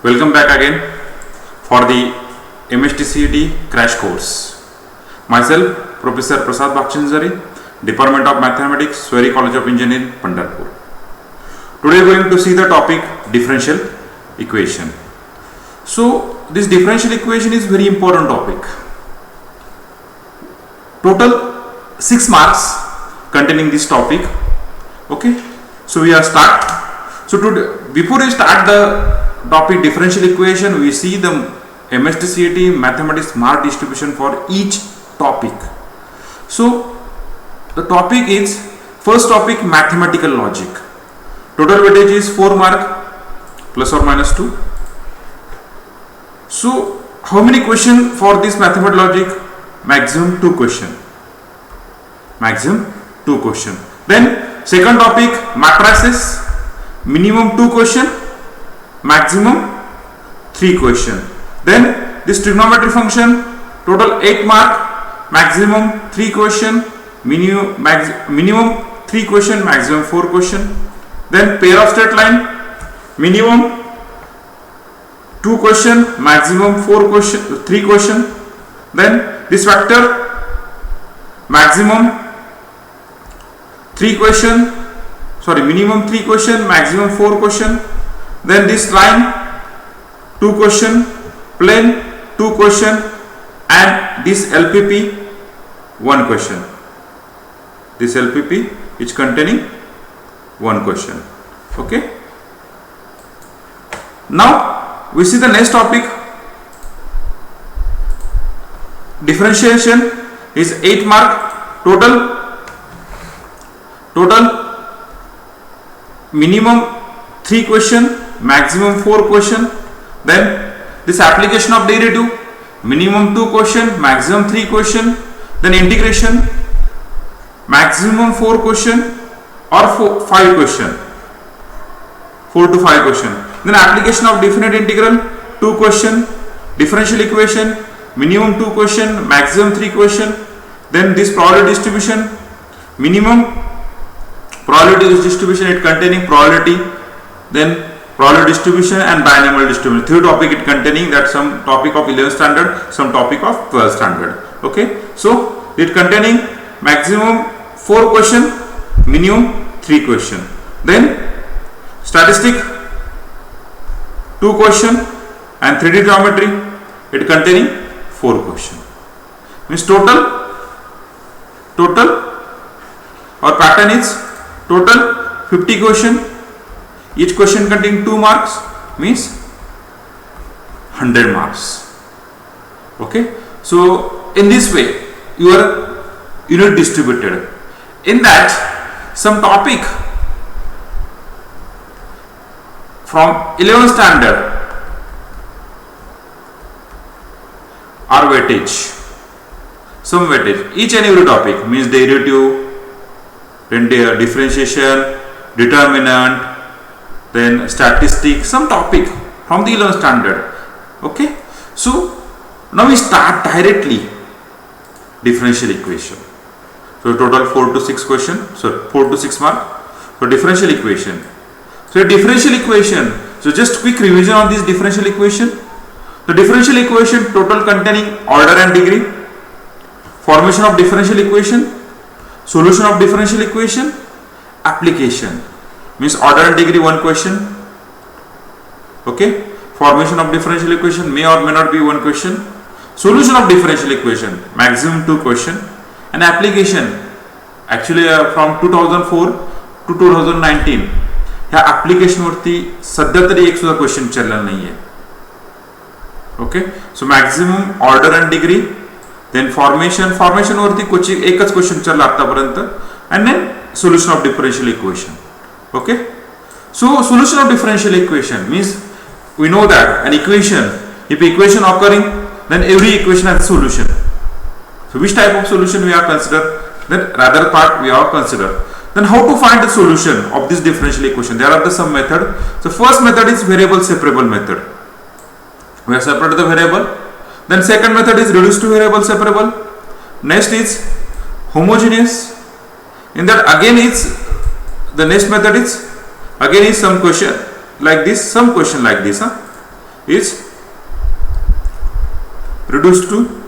Welcome back again for the MSTCET crash course. Myself, Professor Prasad Bhakchanjari, Department of Mathematics, Sweri College of Engineering, Pandharpur. Today we are going to see the topic differential equation. So this differential equation is very important topic. Total 6 marks containing this topic. Okay, so we are start. So today, before we start the topic differential equation, we see the MSTCET mathematics mark distribution for each topic. So the topic is first topic mathematical logic. Total weightage is 4 mark plus or minus 2. So how many question for this mathematical logic? Maximum 2 question. Maximum 2 question. Then second topic matrices, minimum 2 question, maximum 3 question. Then this trigonometry function, total 8 mark, maximum 3 question, minimum 3 question, maximum 4 question. Then pair of straight line, minimum 2 question, maximum 3 question. Then this vector, maximum 3 question, minimum 3 question, maximum 4 question. Then this line 2 question, plane 2 question, and this LPP 1 question. This LPP is containing 1 question. Okay. Now we see the next topic. Differentiation is 8 mark. Total minimum 3 question, maximum 4 question. Then this application of derivative, minimum 2 question, maximum 3 question. Then integration, maximum 4 question or 5 question, 4 to 5 question. Then application of definite integral, 2 question. Differential equation, minimum 2 question, maximum 3 question. Then this probability distribution, minimum probability distribution, it containing probability, then probability distribution and binomial distribution. 3 topic it containing, that some topic of 11th standard, some topic of 12th standard. Okay, so it containing maximum 4 question, minimum 3 question. Then statistic 2 question and 3D geometry, it containing 4 question. Means total or pattern is total 50 question. Each question containing 2 marks, means 100 marks. Okay, so in this way your unit distributed. In that, some topic from 11th standard are weightage. Some weightage. Each and every topic, means derivative, then differentiation, determinant, then statistics, some topic from the 11th standard. Okay, so now we start directly differential equation. So total 4 to 6 question, 4 to 6 mark. So differential equation. So differential equation. So just quick revision on this differential equation. The differential equation total containing order and degree, formation of differential equation, solution of differential equation, application, means order and degree 1 question. Okay, formation of differential equation may or may not be 1 question, solution of differential equation maximum 2 question, and application actually from 2004 to 2019 ह्या application वरती सध्या तरी एक सुद्धा question विचारलेला नाहीये. Okay, so maximum order and degree, then formation वरती एकच क्वेश्चन विचारला आतापर्यंत, and then solution of differential equation. Okay, so solution of differential equation means we know that an equation, if equation occurring, then every equation has a solution. So which type of solution we have considered, then rather part we have considered. Then how to find the solution of this differential equation? There are some method. So first method is variable separable method. We have separated the variable. Then second method is reduced to variable separable. Next is homogeneous. In that again is the next method is again is some question like this, some question like this. is reduced to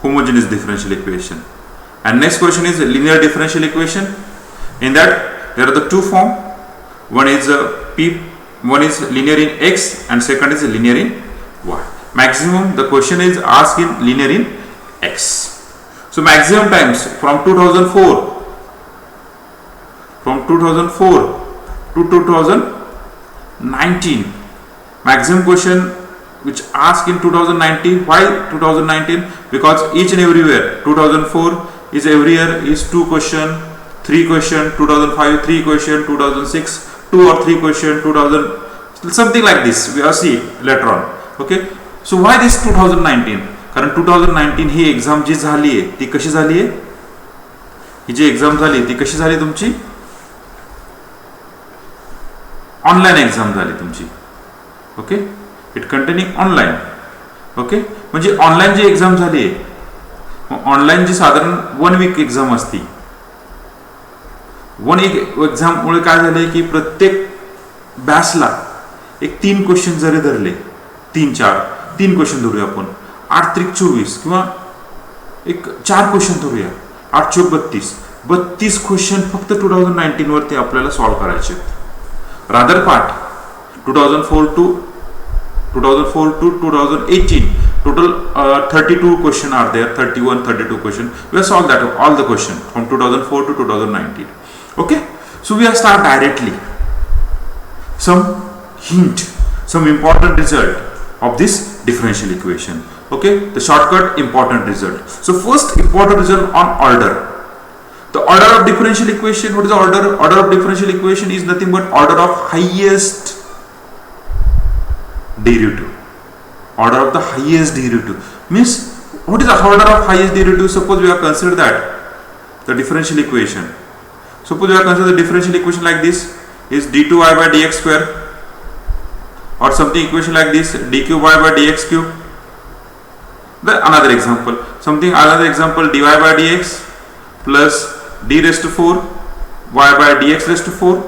homogeneous differential equation. And next question is linear differential equation. In that there are the two form. One is one is linear in x and second is linear in y. Maximum the question is asked in linear in x. So maximum times from 2004 to 2019, maximum question which asked in 2019. Why 2019? Because each and everywhere 2004 is every year is 2 question, 3 question, 2005 3 question, 2006 2 or 3 question, 2000 something like this we will see later on. Okay, so why this 2019? कारण 2019 ही exam जी झाली आहे ती कशी झाली आहे, ही जी exam झाली ती कशी झाली तुमची, ऑनलाइन एग्जाम झाली तुमची. Okay, it containing online. Okay, म्हणजे ऑनलाइन जी एग्जाम झाली आहे, ऑनलाइन जी साधारण 1 वीक एग्जाम असती. 1 वीक एग्जाम मुळे काय झाले की प्रत्येक बॅचला एक 3 क्वेश्चन जरी धरले, 3 क्वेश्चन धरूया आपण, 8 त्रिक 24 किंवा एक 4 क्वेश्चन धरूया, 8 चौक 32 क्वेश्चन फक्त 2019 वरती आपल्याला सॉल्व करायचे. Rather part 2004 to 2018 total 32 question are there, 32 question. We have solved that all the question from 2004 to 2019. Okay, so we have start directly some hint, some important result of this differential equation. Okay, the shortcut important result. So first important result on order. The order of differential equation. What is the order? Order of differential equation is nothing but order of highest derivative. Order of the highest derivative means what is the order of highest derivative? Suppose we have considered that the differential equation. Suppose we have considered the differential equation like this is d2y by dx square, or something equation like this d3y by dx cube. The another example dy by dx plus d raised to 4 y by dx raised to 4.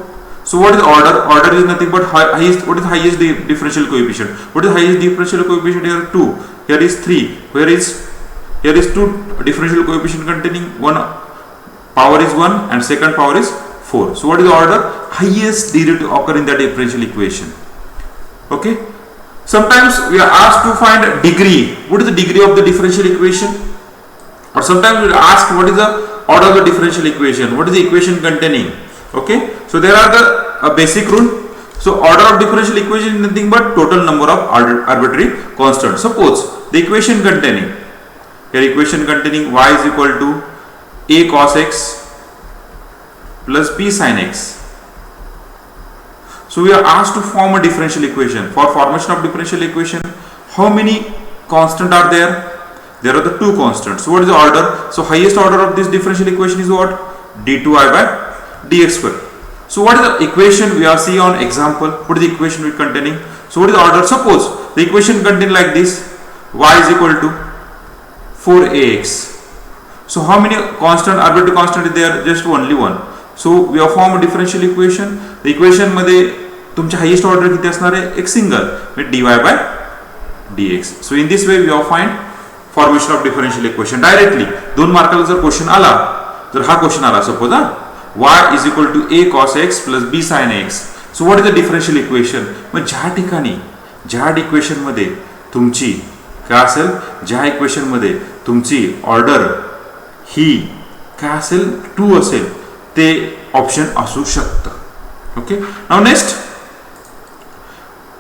So what is the order? Order is nothing but highest. What is highest differential coefficient? What is highest differential coefficient? Here 2, here is 3, here is 2 differential coefficient containing one power is 1 and second power is 4. So what is the order? Highest derivative occur in that differential equation. Okay, sometimes we are asked to find degree. What is the degree of the differential equation? Or sometimes we are asked what is the order of the differential equation, what is the equation containing. Okay, so there are the basic rule. So order of differential equation is nothing but total number of arbitrary constants. Suppose the equation containing y is equal to a cos x plus b sin x. So we are asked to form a differential equation. For formation of differential equation, how many constants are there? There are the 2 constants. So what is the order? So highest order of this differential equation is what? d2y by dx square. So what is the equation we are see on example? What is the equation we containing? So what is the order? Suppose the equation contain like this, y is equal to 4ax. So how many constant, arbitrary constant is there? Just only one. So we have formed a differential equation. The equation मध्ये तुमचे highest order किती असणार आहे? एक single with dy by dx. So in this way we have find formation of differential equation directly. 2 मार्काला जर question आला, जर हा क्वेश्चन आला suppose y is equal to a cos x plus b sin x. So what is the differential equation? मग ज्या ठिकाणी ज्या equation मध्ये तुमची काय असेल, ज्या इक्वेशन मध्ये तुमची ऑर्डर ही काय असेल 2 असेल ते ऑप्शन असू शकतं. Okay, now next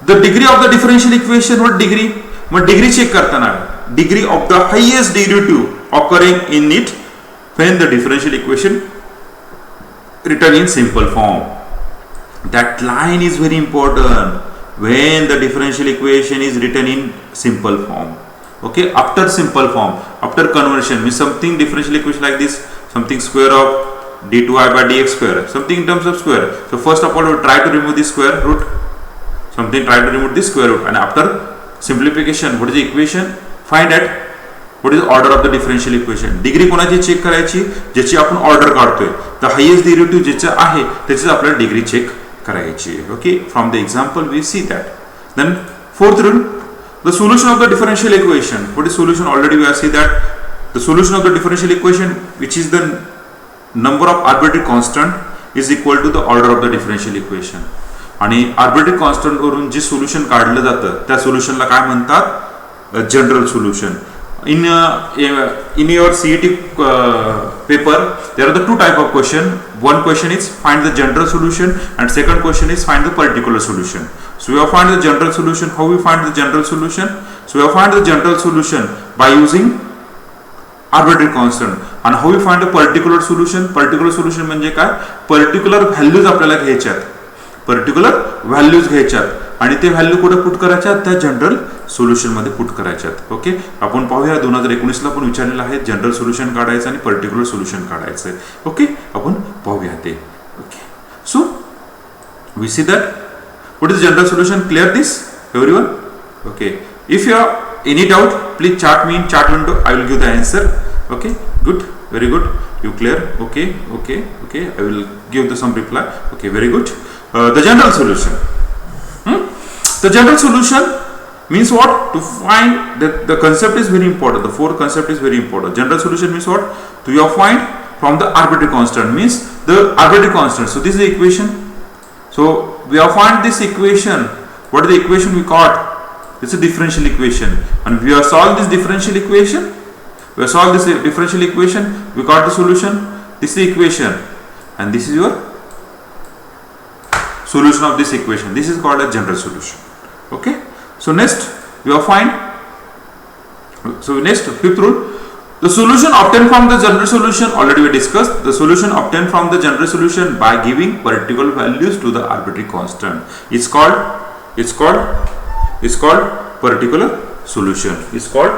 the degree of the differential equation. What degree? मग डिग्री चेक करताना degree of the highest derivative occurring in it when the differential equation written in simple form. That line is very important when the differential equation is written in simple form. Okay, after simple form, after conversion means something differential equation like this, something square of d2y by dx square, something in terms of square. So first of all we try to remove the square root, something try to remove the square root, and after simplification what is the equation? Find out what is the order of the differential equation. Degree कोणाची check करायची? ज्याची आपण order काढतोय, the highest derivative ज्याचं आहे त्याची आपल्याला degree check करायची. Okay, from the example we see that. Then fourth rule, the solution of the differential equation. What is solution? Already we have seen that the solution of the differential equation, which is the number of arbitrary constant, is equal to the order of the differential equation. आणि arbitrary constant वरून जे solution काढलं जातं त्या सोल्युशनला काय म्हणतात? General solution. In your CET paper, there are the two type of question. One question is find the general solution, and second question is find the particular solution. So we have find the general solution. How we find the general solution? So we have find the general solution by using arbitrary constant. And how we find the particular solution? Particular solution म्हणजे काय? Particular values आपल्याला घ्यायच्यात. Particular values घ्यायच्यात आणि ते value कुठे put करायच्या? त्या general solution मध्ये put करायच्यात. Okay, आपण पाहूया 2019 ला पण विचारलेलं आहे जनरल सोल्युशन काढायचं आणि पर्टिक्युलर सोल्युशन काढायचं. ओके, आपण पाहूया ते. Okay, so we see that what is general solution. Clear this everyone? Okay, if you have any doubt, please chat me in chat window. I will give the answer. Okay, good, very good. You clear? Okay. I will give some reply. Okay, very good. The general solution. The general solution means what? To find that the concept is very important. The fourth concept is very important. General solution means what? To you find from the arbitrary constant, means the arbitrary constant. So this is the equation. So we have find this equation. What is the equation we got? It's a differential equation, and we have solved this differential equation. We have solved this differential equation. We got the solution. This is the equation, and this is your solution of this equation. This is called a general solution. Okay. So next we have find. So next fifth rule. The solution obtained from the general solution already we discussed. The solution obtained from the general solution by giving particular values to the arbitrary constant. It's called particular solution. It's called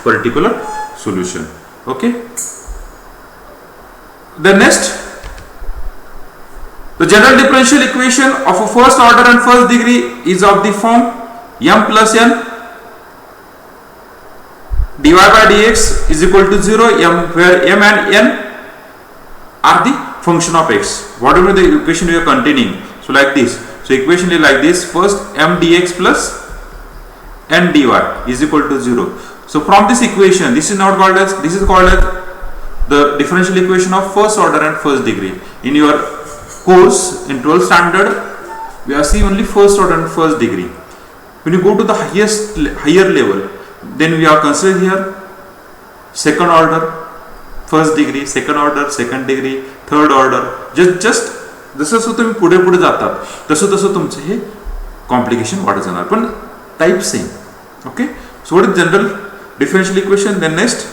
particular solution. Okay. The next, the general differential equation of a first order and first degree is of the form m plus n dy by dx is equal to 0, where m and n are the function of x. Whatever the equation we are containing. So like this. So equation is like this. First m dx plus n dy is equal to 0. So from this equation, this is called as the differential equation of first order and first degree. In your course in 12th standard, we are seeing only first order and first degree. When you go to the higher level, then we are considered here second order, first degree, second order, second degree, third order. Just जसं तुम्ही पुढे पुढे जातात तसं तुमचं हे complication वाढत जाणार, पण type same. Okay. So what is general differential equation? Then next,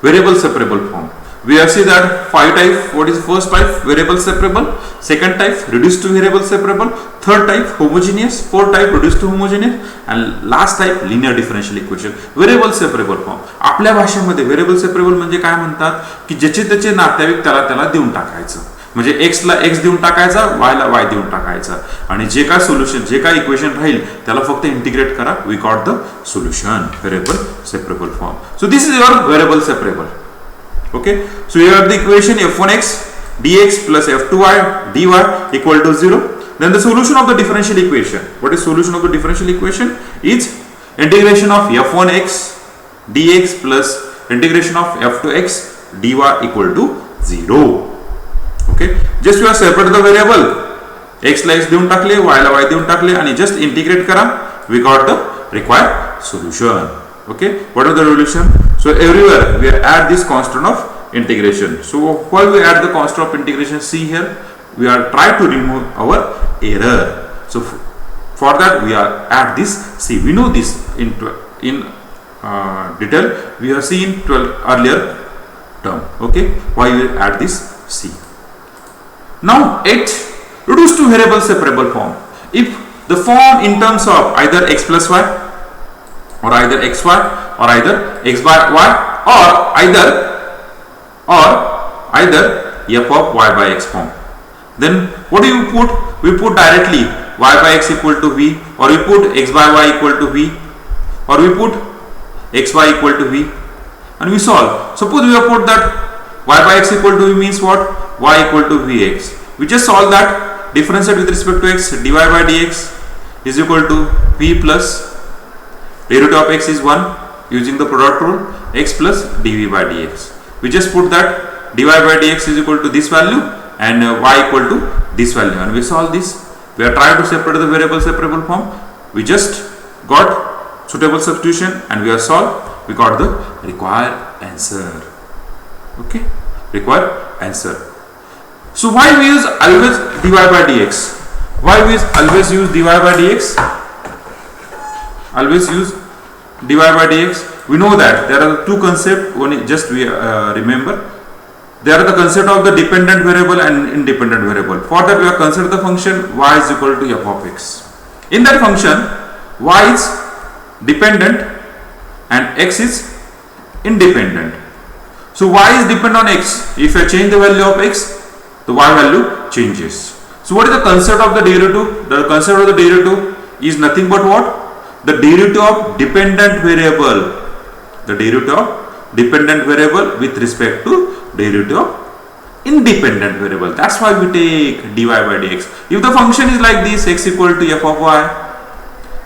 variable separable form. We have seen that 5 type. What is first type? Variable separable. Second type reduced to variable separable. Third type homogeneous. Fourth type reduced to homogeneous, and last type linear differential equation. Variable separable form. आपल्या भाषेमध्ये variable separable म्हणजे काय म्हणतात की ज्याचे त्याचे नातेवाईक त्याला देऊन टाकायचं. म्हणजे x ला x देऊन टाकायचा, y ला y देऊन टाकायचा, आणि जे काय सोल्युशन, जे काय इक्वेशन राहील त्याला फक्त इंटिग्रेट करा. We got the solution. Variable separable form. So this is your variable separable. Okay. So you have the equation f1x dx plus f2y dy equal to 0. Then the solution of the differential equation. What is solution of the differential equation? Is integration of f1x dx plus integration of f2x dy equal to 0. Okay. Just you are separate the variable. x ला x देऊन टाकले, y ला y देऊन टाकले, आणि just integrate करा. We got the required solution. Okay. What are the solution? So everywhere we add this constant of integration. So while we add the constant of integration, see here we are try to remove our error. So for that we are add this c. We know this in detail. We have seen 12 earlier term. Okay. Why we add this c? Now 8, reduced to variable separable form. If the form in terms of either x plus y, or either xy, or either x by y, or either f of y by x form, then what do you put? We put directly y by x equal to v, or we put x by y equal to v, or we put xy equal to v, and we solve. Suppose we have put that y by x equal to v means what? Y equal to vx. We just solve that. Differentiate with respect to x, dy by dx is equal to v plus derivative of x is 1 using the product rule, x plus dv by dx. We just put that dy by dx is equal to this value and y equal to this value, and we solve this. We are trying to separate the variable separable form. We just got suitable substitution and we have solved. We got the required answer. Okay, required answer. So why we use always dy by dx? Why we always use dy by dx? Always use dy by dx. We know that there are two concepts. One is just we remember. There are the concept of the dependent variable and independent variable. For that we have considered the function y is equal to f of x. In that function y is dependent and x is independent. So y is dependent on x. If I change the value of x, the y value changes. So what is the concept of the derivative? The concept of the derivative is nothing but what? The derivative of dependent variable. The derivative of dependent variable with respect to derivative of independent variable. That's why we take dy by dx. If the function is like this, x equal to f of y.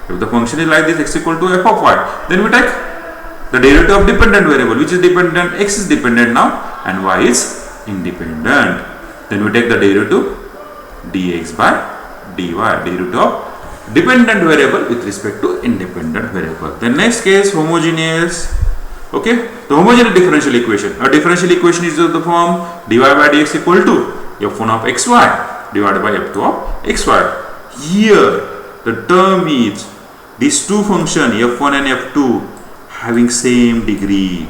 If the function is like this, x equal to f of y, then we take the derivative of dependent variable, which is dependent, x is dependent now and y is independent. Then we take the derivative dx by dy, derivative of dependent variable with respect to independent variable. The next case, homogeneous. Okay, the homogeneous differential equation. A differential equation is of the form dy by dx equal to f1 of xy divided by f2 of xy. Here the term is these two functions f1 and f2 having same degree.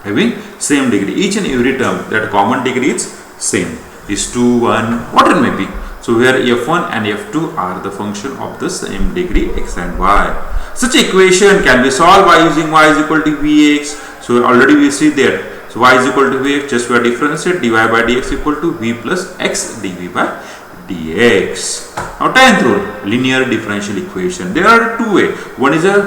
Having same degree. Each and every term, that common degree is same. Is 2, 1, what it may be. So where f1 and f2 are the function of the same degree x and y. Such equation can be solved by using y is equal to vx. So already we see there. So y is equal to vx, just we are differentiate dy by dx equal to v plus x dv by dx. Now 10th rule, linear differential equation. There are two ways. One is a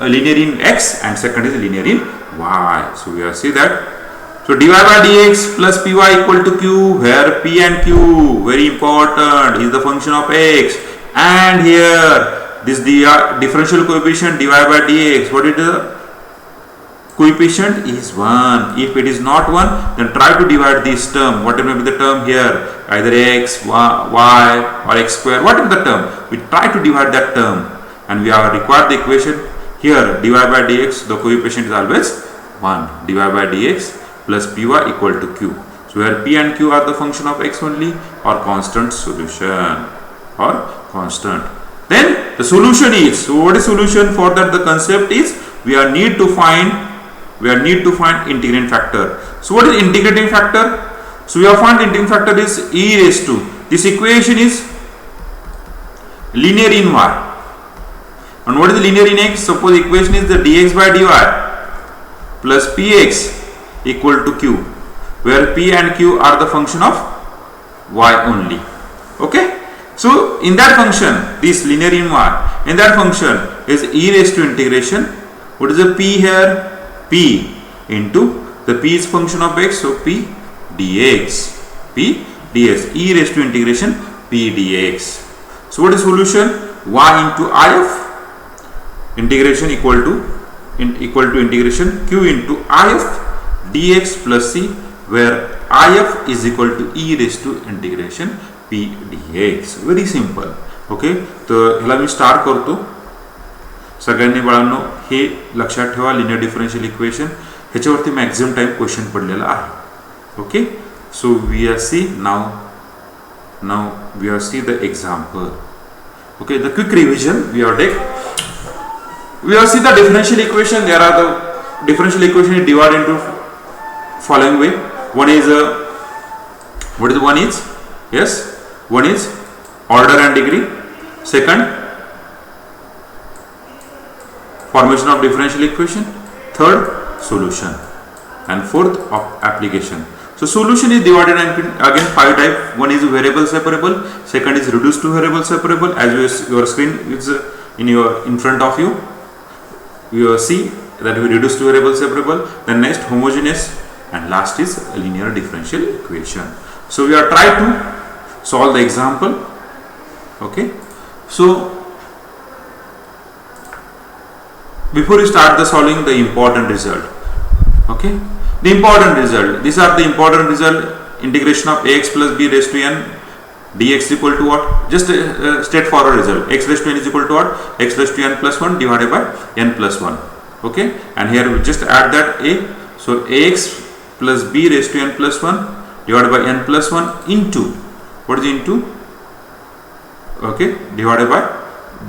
linear in x and second is a linear in y. So we will see that. So dy by dx plus py equal to q, where p and q, very important, is the function of x, and here this differential coefficient dy by dx, what is the coefficient? Is 1. If it is not 1, then try to divide this term, whatever may be the term here, either x, y or x square, whatever the term, we try to divide that term and we are required the equation here dy by dx, the coefficient is always 1, dy by dx plus py equal to q. So where p and q are the function of x only or constant solution or constant. Then the solution is, so what is solution? For that the concept is we need to find integrating factor. So what is integrating factor? So we have found integrating factor is e raised to, this equation is linear in y. And what is the linear in x? Suppose equation is the dx by dy plus px equal to q, where p and q are the function of y only. Okay, so in that function, this linear in y, in that function is e raised to integration. What is the p here? P into the p is function of x, so p dx, p dx, e raised to integration p dx. So what is solution? Y into if integration equal to integration q into if dx plus c, where if is equal to e raised to integration p dx. Very simple. Okay, तर ह्याला मी start करतो. सगळ्यांनी बाळांनो हे लक्षात ठेवा, linear differential equation ह्याच्यावरती maximum time question पडलेला आहे. Okay, so we are see now we are see the example. Okay, the quick revision we are take. We are see the differential equation. There are the differential equation is divided into following way. One is one is yes, one is order and degree. Second, formation of differential equation. Third, solution, and fourth of application. So solution is divided into again 5 types. One is variable separable, second is reduced to variable separable, as your screen is in front of you. You see that we reduce to variable separable, then next homogeneous, and last is a linear differential equation. So we are trying to solve the example. Okay, so before you start the solving, the important result. Okay, the important result. These are the important result. Integration of ax plus b raised to n dx equal to what? Just a straightforward result. X raised to n is equal to what? X raised to n plus 1 divided by n plus 1. Okay, and here we just add that a. So ax plus b raised to n plus 1 divided by n plus 1 into, what is into? Okay, divided by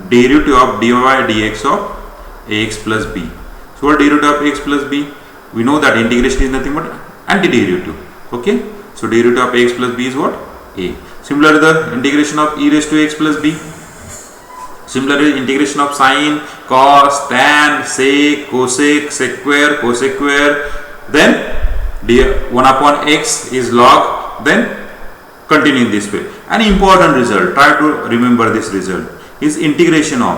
derivative of dy dx of ax plus b. So what derivative of ax plus b? We know that integration is nothing but antiderivative. Okay, so derivative of ax plus b is what? A. Similarly, the integration of e raised to x plus b. Similarly, integration of sine, cos, tan, sec, cosec, sequare, cosecquare, then 1 upon x is log, then continue in this way. An important result, try to remember this result, is integration of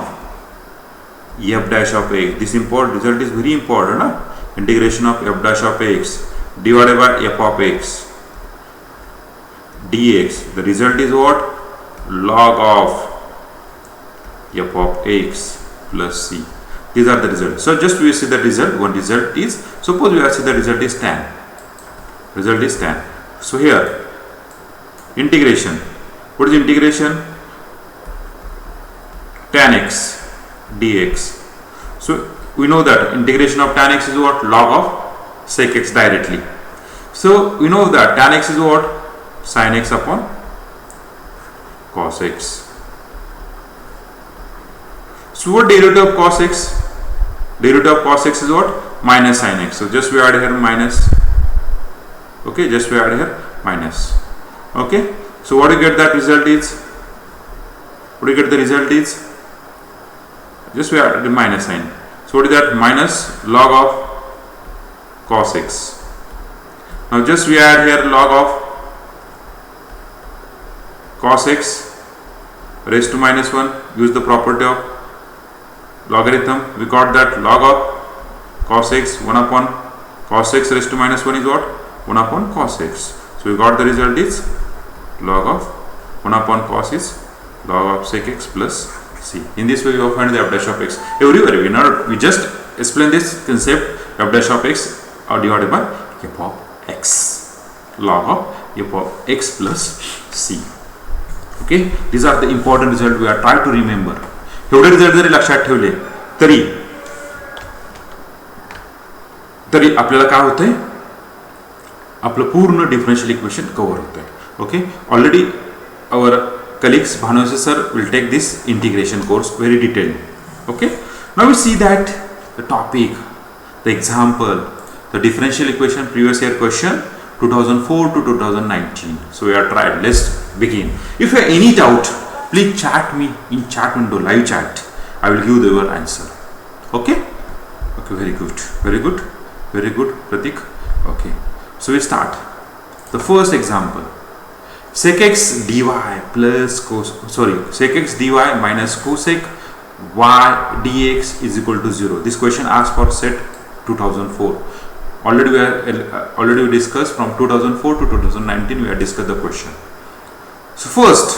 f dash of x. This important result is very important. Huh? Integration of f dash of x divided by f of x dx. The result is what? Log of f of x plus c. These are the results. So just we see the result. One result is, suppose we see the result is tan. Result is tan. So here integration. What is integration? Tan x dx. So we know that integration of tan x is what? Log of sec x directly. So we know that tan x is what? Sin x upon cos x. So what derivative of cos x? Derivative of cos x is what? Minus sin x. So just we add here minus. Okay, just we add here minus. Okay, so what you get that result is? What you get the result is? Just we add the minus sign. So what is that? Minus log of cos x. Now just we add here log of cos x raised to minus 1. Use the property of logarithm. We got that log of cos x 1 upon cos x raised to minus 1 is what? 1 upon cos x. So we got the result is log of 1 upon cos is log of sec x plus c. In this way we will find the f dash of x. Everywhere we just explain this concept f dash of x or divided by f of x. Log of f of x plus c. Okay, these are the important result we are trying to remember. एवढे result जरी लक्षात ठेवले तरी आपल्याला काय होतंय? आपलं पूर्ण डिफरन्शियल इक्वेशन कव्हर होतंय. Okay, already our colleagues Bhanuse sir will take this integration course very detailed. Okay, now we see that the topic, the example, the differential equation previous year question 2004 to 2019. So we are tried. Let's begin. If you have any doubt, please chat me in chat window, live chat. I will give your answer. Okay, okay, very good, very good, very good, Pratik. Okay, so we start the first example. Sec x dy plus sec x dy minus cosec y dx is equal to 0. This question asked for set 2004. Already we discussed from 2004 to 2019. We have discussed the question. So first,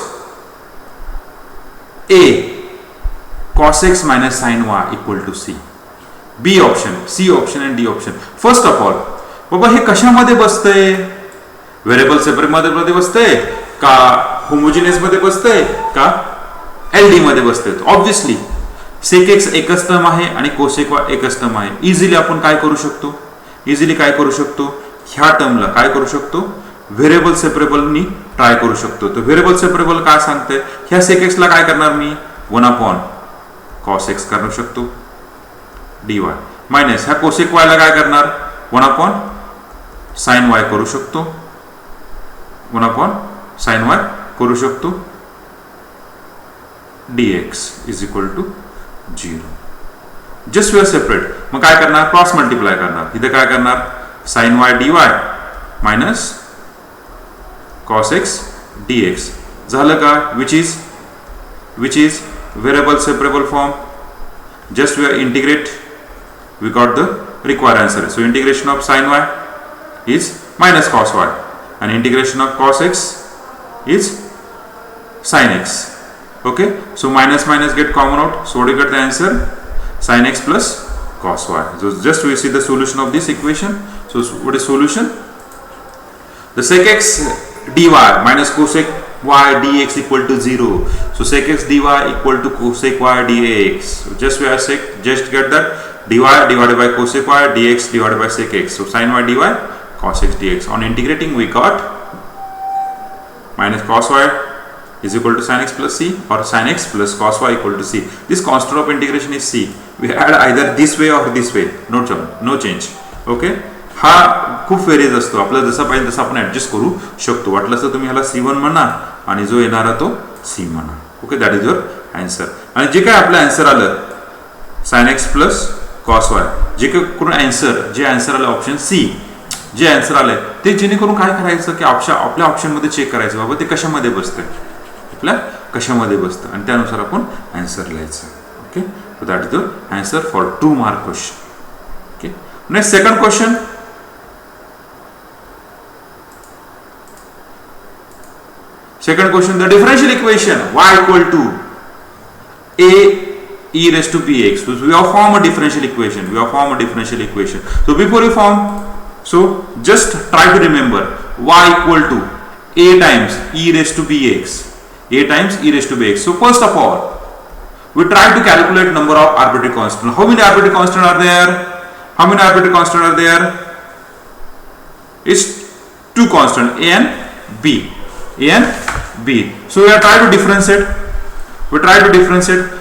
A, cos x minus sin y equal to c. B option, C option and D option. First of all, बाबा हे कशामध्ये बसतंय? Variable separate मध्ये बसतंय का homogeneous मध्ये बसतंय का LD मध्ये बसतंय? Obviously सेक x एकच term आहे आणि cosec वाय एकच टर्म आहे. इझिली आपण काय करू शकतो? ह्या टर्मला काय करू शकतो? व्हेरिएबल सेपरेबल नी ट्राय करू शकतो. तर व्हेरिएबल सेपरेबल काय सांगते? ह्या सेक एक्स ला काय करणार मी? 1 अपॉन कॉस एक्स करू शकतो dy मायनस ह्या कोसेक वाय ला काय करणार? 1 अपॉन साइन वाय करू शकतो. 1 अपॉन साइन वाय करू शकतो dx is equal to 0. Just we are separate. मग काय करणार? क्रॉस मल्टिप्लाय करणार. इथे काय करणार? Sine y dy minus cos x dx झालं का? which is variable separable form. Just we integrate, we got the required answer. So integration of sin y is minus cos y and integration of cos x is sin x. Okay, so minus get common out, so what do you get the answer? Sin x plus cos y. So just we see the solution of this equation. So what is solution? The sec x dy minus cosec y dx equal to 0. So sec x dy equal to cosec y dx. So just we are just get that dy divided by cosec y dx divided by sec x. So sin y dy cos x dx. On integrating we got minus cos y is equal to sin x plus c, or sin x plus cos y equal to c. This constant of integration is c. We add either this way or this way. No change. Okay. हा खूप various असतो, आपल्याला जसा पाहिजे तसा आपण adjust करू शकतो. वाटलं तर तुम्ही ह्याला C1 म्हणा आणि जो येणारा तो C म्हणा. Okay, that is your answer. आणि जे काय आपलं आन्सर आलं sin x plus cos y, जे काय करून जे आन्सर आलं ऑप्शन सी, जे आन्सर आलंय ते जेणेकरून काय करायचं की आपल्या ऑप्शनमध्ये चेक करायचं बाबा ते कशामध्ये बसतंय, आपल्या कशामध्ये बसतं, आणि त्यानुसार आपण आन्सर लिहायचं. Okay, so that is your answer for 2 mark question. Okay, next second question. Second question, the differential equation y equal to a e raised to bx. So we have formed a differential equation. So before you form, so just try to remember y equal to a times e raised to bx. So first of all, we try to calculate number of arbitrary constants. How many arbitrary constants are there? It's 2 constants, a and b. So we are trying to differentiate.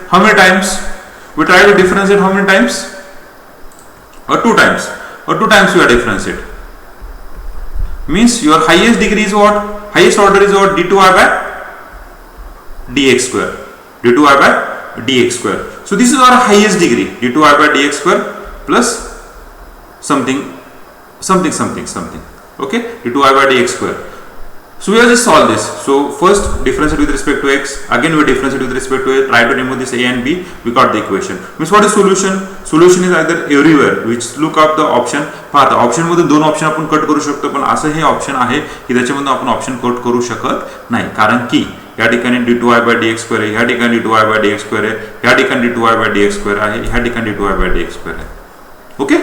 How many times? We try to differentiate how many times? Or 2 times. We are differentiate. Means your highest degree is what? Highest order is what? d2y by dx square. So this is our highest degree, d2y by dx square plus something. Okay, d2y by dx square. So we have just solved this. So first differentiate with respect to x, again we differentiate with respect to a, try to remove this a and b, we got the equation. Means what is solution? Solution is either everywhere, which look up the option. पहा option मध्ये 2 option आपण cut करू शकतो, पण असं हे option आहे की त्याच्यामध्ये आपण ऑप्शन कट करू शकत नाही, कारण की या ठिकाणी d2y by dx square आहे, या ठिकाणी d2y by dx square आहे, या ठिकाणी d2y by dx square आहे, या ठिकाणी d2y by dx square आहे. Okay,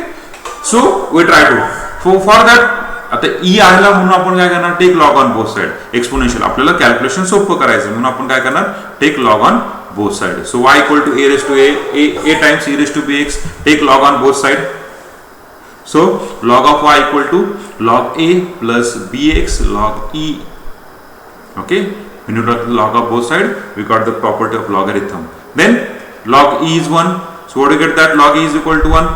so we try to for that. आता ई आला म्हणून आपण काय करणार, take log on both side. Exponential आपल्याला कॅल्क्युलेशन सोपं करायचं म्हणून आपण काय करणार, take log on both side. So y equal to a raised to a times e raised to bx, take log on both side. So log of y equal to log a plus bx log e. Okay, when you got log of both side, we got the property of logarithm. Then log e is 1. So what do you get that log e is equal to 1?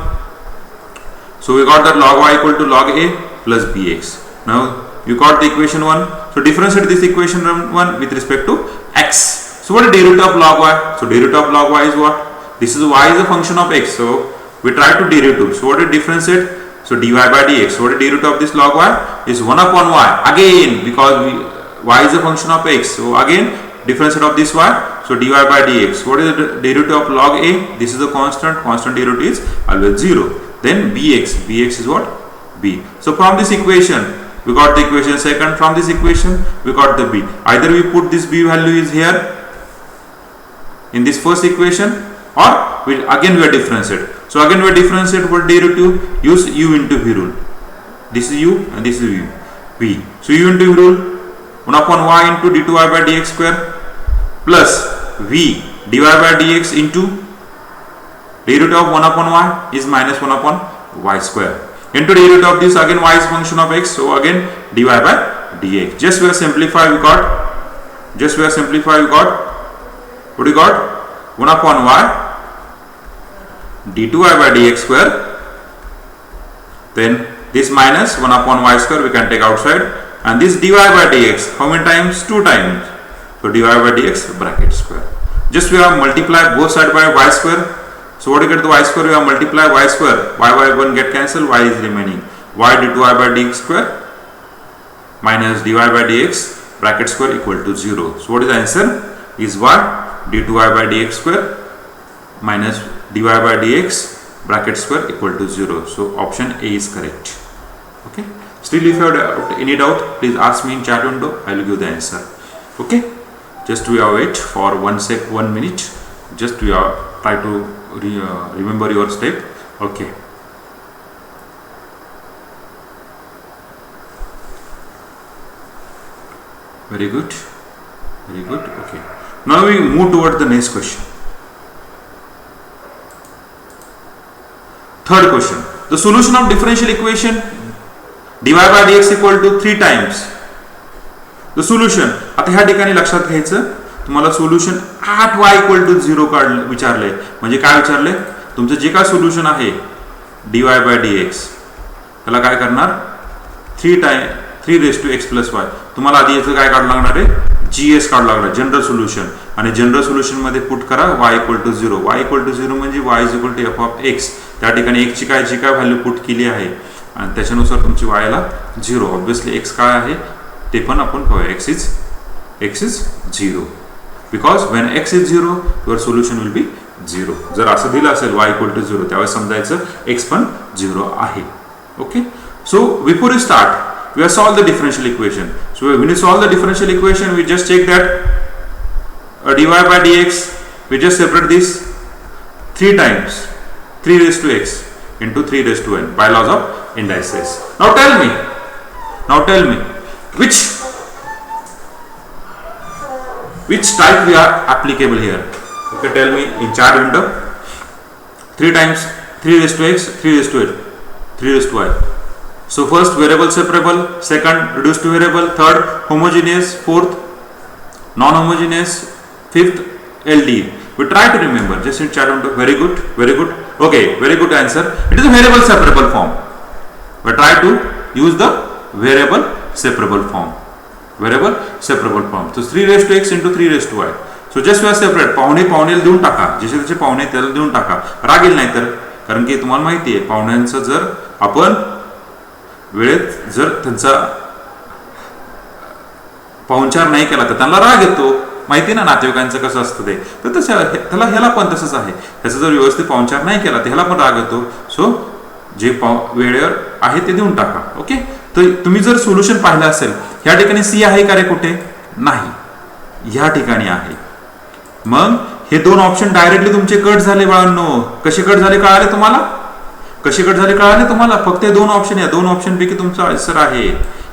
So we got that log y equal to log a plus bx. Now you got the equation 1. So differentiate this equation 1 with respect to x. So what is derivative of log y? So derivative of log y is what? This is y is a function of x. So we try to derivative. So what is differentiate? So dy by dx. So what is derivative of this log y? Is 1 upon y. Again, because y is a function of x. So again differentiate of this y. So dy by dx. What is the derivative of log a? This is a constant. Constant derivative is always 0. Then bx. Bx is what? B. So from this equation we got the equation second. From this equation we got the b. Either we put this b value is here in this first equation, or we are differentiate. So again we are differentiate what derivative, use u into v rule. This is u and this is v. So u into v rule, 1 upon y into d2y by dx square plus v dy by dx into derivative of 1 upon y is minus 1 upon y square. Into derivative of this, again y is function of x, so again dy by dx. Just we have simplified, we got what we got, 1 upon y d2y by dx square, then this minus 1 upon y square we can take outside, and this dy by dx how many times? 2 times. So dy by dx bracket square. Just we have multiplied both side by y square. So what do you get the y square? We have multiply y square. Y1 get cancelled. Y is remaining. Y d2y by dx square minus dy by dx bracket square equal to 0. So what is the answer? Is what? d2y by dx square minus dy by dx bracket square equal to 0. So option A is correct. Okay. Still, if you have any doubt, please ask me in chat window. I will give the answer. Okay. Just we are wait for 1 minute. Just we are try to remember your step. Okay. Very good. Very good. Okay. Now we move toward the next question. Third question. The solution of differential equation dy by dx equal to 3 times. The solution. आता ह्या ठिकाणी लक्षात घ्यायचं, तुम्हाला solution at y equal to 0 विचारले. म्हणजे काय विचारले? तुमचं जे काय सोल्युशन आहे dy by dx त्याला काय करणार 3 raise to x plus y. तुम्हाला आधी याचं काय काढलं लागणार आहे? GS काढलं लागणार, जनरल सोल्युशन. आणि जनरल सोल्युशन मध्ये पुट करा y equal to 0. y equal to 0 म्हणजे y is equal to f of x. त्या ठिकाणी x ची काय व्हॅल्यू पुट केली आहे आणि त्याच्यानुसार तुमची y ला 0. ऑब्विसली x काय आहे ते पण आपण पाहूया. x is 0 because when x is 0 your solution will be 0. जर असं दिलं असेल y इक्वल टू 0 त्यावेळेस समजायचं x पण 0 आहे. Okay. So before you start we have solved the differential equation. So when you solve the differential equation, we just check that dy by dx, we just separate this 3 times 3 raised to x into 3 raised to n by laws of indices. Now tell me which type we are applicable here. Okay, tell me in chart window. 3 times 3 raised to x, 3 raised to n, 3 raised to y. So first variable separable, second reduced to variable, third homogeneous, fourth non-homogeneous, fifth LD. We try to remember. Just in chat window. Very good. Okay, very good answer. It is a variable separable form. We try to use the variable separable form. So 3 raised to x into 3 raised to y. So just we are separate. पावणेला देऊन टाका. जसे त्याचे पावणे त्याला देऊन टाका. रागेल नाही तर, कारण की तुम्हाला माहिती आहे पावण्यांचं जर आपण वेळेत जर त्यांचा पाहुणचार नाही केला तर त्यांना राग येतो. माहिती ना नातेवाईकांचं कसं असतं ते. तर तसं त्याला ह्याला पण तसंच आहे. त्याचा जर व्यवस्थित पाहुणचार नाही केला तर ह्याला पण राग येतो. सो जे वेळेवर आहे ते देऊन टाका. ओके. तर तुम्ही जर सोल्युशन पाहिलं असेल ह्या ठिकाणी सी आहे का रे कुठे? नाही, ह्या ठिकाणी आहे. मग हे दोन ऑप्शन डायरेक्टली तुमचे कट झाले बाळांनो. कसे कट झाले कळाले तुम्हाला? फक्त हे दोन ऑप्शन, या दोन ऑप्शन पैकी तुमचा आन्सर आहे.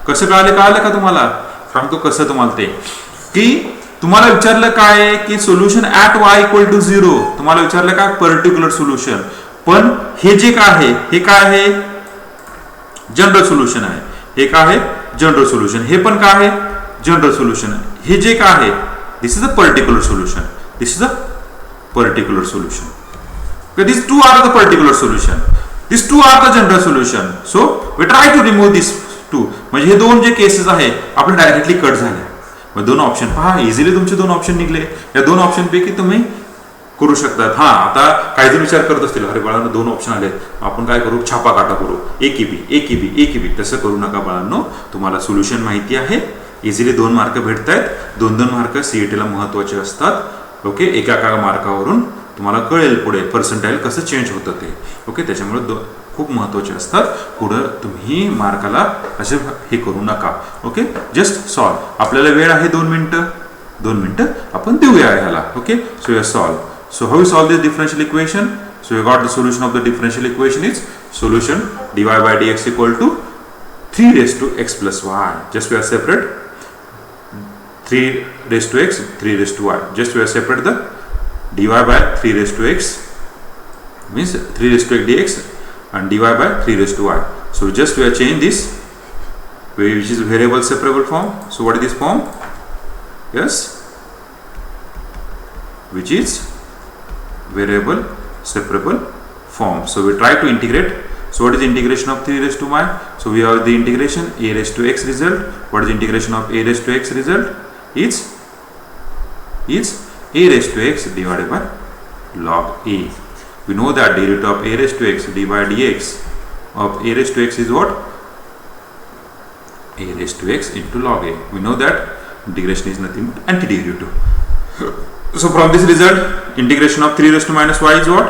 कसं कळालं का तुम्हाला? सांगतो कसं तुम्हाला ते. की तुम्हाला विचारलं काय की solution at y equal to 0. तुम्हाला विचारलं काय? Particular solution. पण हे जे काय आहे हे काय आहे? जनरल सोल्युशन आहे. हे काय आहे? General solution. हे पण काय आहे? जनरल सोल्युशन आहे. हे जे काय आहे this is a particular solution. These two are the particular solution. These two are the general solution. So we try to remove these two. म्हणजे हे दोन जे केसेस आहे आपले डायरेक्टली कट झाले. मग दोन ऑप्शन पहा, इझिली तुमचे दोन ऑप्शन निघले. या दोन ऑप्शन पैकी तुम्ही करू शकतात. हा, आता काही जण विचार करत असतील अरे बाळांनो दोन ऑप्शन आले, आपण काय करू? छापा काटा करू. एक बी. तसं करू नका बाळांनो. तुम्हाला सोल्युशन माहिती आहे. इझिली 2 मार्क भेटतायत. 2 मार्क सीईटीला महत्वाचे असतात. ओके. एका मार्कावरून तुम्हाला कळेल पुढे पर्सेंटाईल कसं चेंज होतं ते. ओके. त्याच्यामुळे खूप महत्वाचे असतात. पुढे तुम्ही मार्काला असे हे करू नका. ओके. Just solve. आपल्याला वेळ आहे 2 मिनिटं आपण देऊया ह्याला. Okay. So you solve. So how you solve this differential equation? So you got the solution of the differential equation is solution dy by dx equal to 3 raised to x plus y. Just we are separate 3 raised to x, 3 raised to y. Just we are separate the dy by 3 raised to x means 3 raised to x dx and dy by 3 raised to y. So just we are change this which is variable separable form. So what is this form? Yes, which is variable separable form. So we try to integrate. So what is the integration of 3 raised to y? So we have the integration a raised to x result. What is the integration of a raised to x result? Is a raised to x divided by log a. We know that derivative of a raised to x d by dx of a raised to x is what? A raised to x into log a. We know that integration is nothing but antiderivative. So from this result, integration of 3 raised to minus y is what?